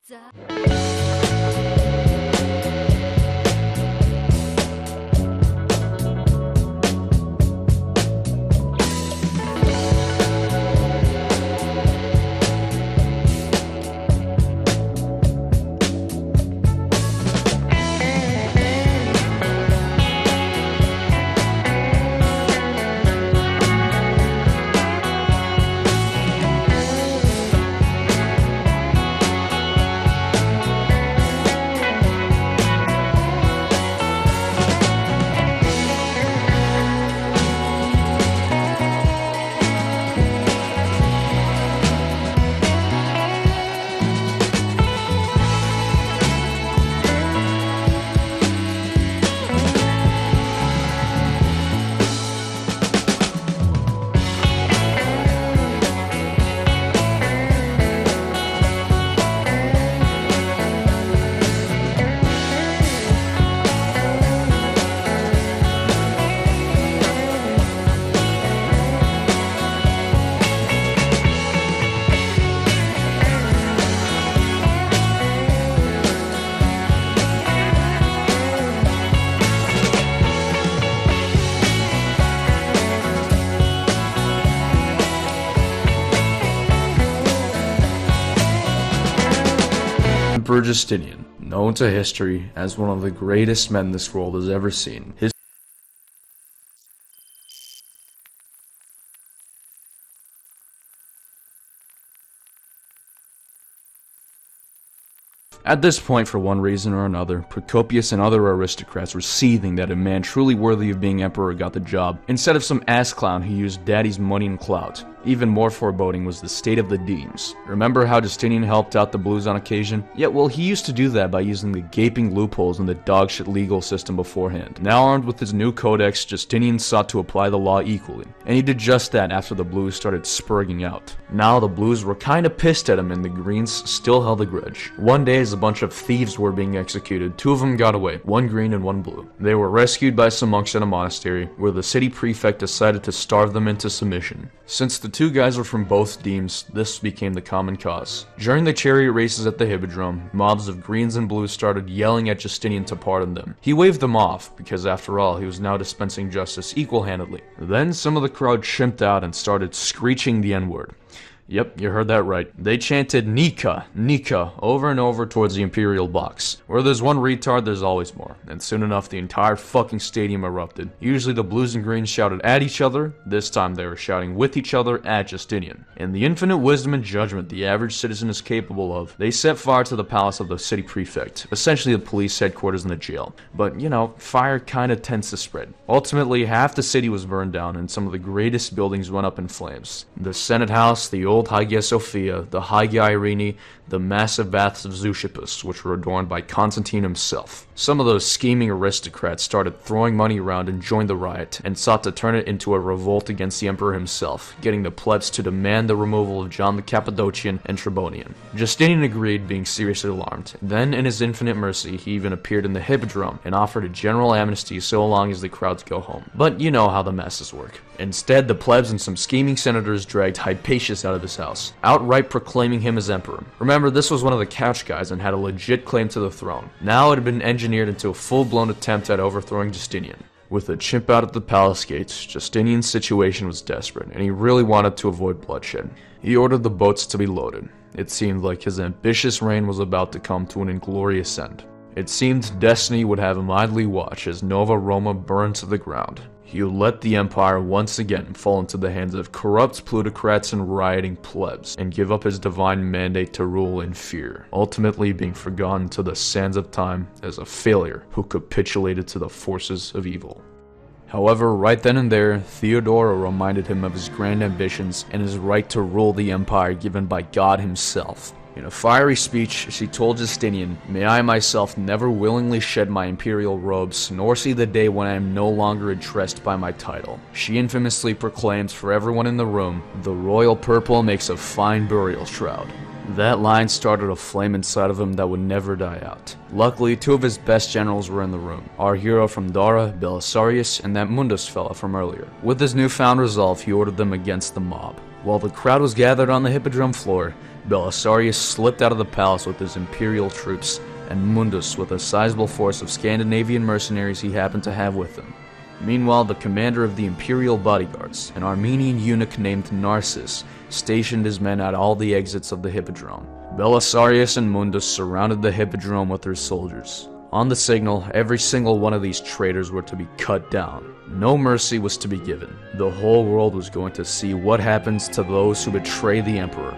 Emperor Justinian, known to history as one of the greatest men this world has ever seen. At this point, for one reason or another, Procopius and other aristocrats were seething that a man truly worthy of being emperor got the job, instead of some ass clown who used daddy's money and clout. Even more foreboding was the state of the demes. Remember how Justinian helped out the blues on occasion? Yeah, well, he used to do that by using the gaping loopholes in the dogshit legal system beforehand. Now armed with his new codex, Justinian sought to apply the law equally, and he did just that after the blues started spurging out. Now the blues were kinda pissed at him and the greens still held a grudge. One day as a bunch of thieves were being executed, two of them got away, one green and one blue. They were rescued by some monks in a monastery, where the city prefect decided to starve them into submission. Since the two guys were from both demes, this became the common cause. During the chariot races at the Hippodrome, mobs of greens and blues started yelling at Justinian to pardon them. He waved them off, because after all, he was now dispensing justice equal-handedly. Then some of the crowd chimped out and started screeching the N-word. Yep, you heard that right. They chanted Nika, Nika over and over towards the Imperial box. Where there's one retard, there's always more. And soon enough, the entire fucking stadium erupted. Usually the blues and greens shouted at each other. This time they were shouting with each other at Justinian. In the infinite wisdom and judgment the average citizen is capable of, they set fire to the palace of the city prefect, essentially the police headquarters and the jail. But, you know, fire kinda tends to spread. Ultimately, half the city was burned down and some of the greatest buildings went up in flames. The Senate House, the old Hagia Sophia, the Hagia Irene, the massive baths of Zeuxippus, which were adorned by Constantine himself. Some of those scheming aristocrats started throwing money around and joined the riot, and sought to turn it into a revolt against the emperor himself, getting the plebs to demand the removal of John the Cappadocian and Tribonian. Justinian agreed, being seriously alarmed. Then, in his infinite mercy, he even appeared in the Hippodrome and offered a general amnesty so long as the crowds go home. But you know how the masses work. Instead, the plebs and some scheming senators dragged Hypatius out of his house, outright proclaiming him as emperor. Remember, this was one of the couch guys and had a legit claim to the throne. Now it had been engineered into a full-blown attempt at overthrowing Justinian. With a chimp out at the palace gates, Justinian's situation was desperate, and he really wanted to avoid bloodshed. He ordered the boats to be loaded. It seemed like his ambitious reign was about to come to an inglorious end. It seemed destiny would have him idly watch as Nova Roma burned to the ground. He would let the empire once again fall into the hands of corrupt plutocrats and rioting plebs, and give up his divine mandate to rule in fear, ultimately being forgotten to the sands of time as a failure who capitulated to the forces of evil. However, right then and there, Theodora reminded him of his grand ambitions and his right to rule the empire given by God himself. In a fiery speech, she told Justinian, "May I myself never willingly shed my imperial robes, nor see the day when I am no longer addressed by my title." She infamously proclaimed for everyone in the room, "The royal purple makes a fine burial shroud." That line started a flame inside of him that would never die out. Luckily, two of his best generals were in the room. Our hero from Dara, Belisarius, and that Mundus fella from earlier. With his newfound resolve, he ordered them against the mob. While the crowd was gathered on the Hippodrome floor, Belisarius slipped out of the palace with his imperial troops, and Mundus with a sizable force of Scandinavian mercenaries he happened to have with him. Meanwhile, the commander of the imperial bodyguards, an Armenian eunuch named Narcissus, stationed his men at all the exits of the hippodrome. Belisarius and Mundus surrounded the hippodrome with their soldiers. On the signal, every single one of these traitors were to be cut down. No mercy was to be given. The whole world was going to see what happens to those who betray the emperor.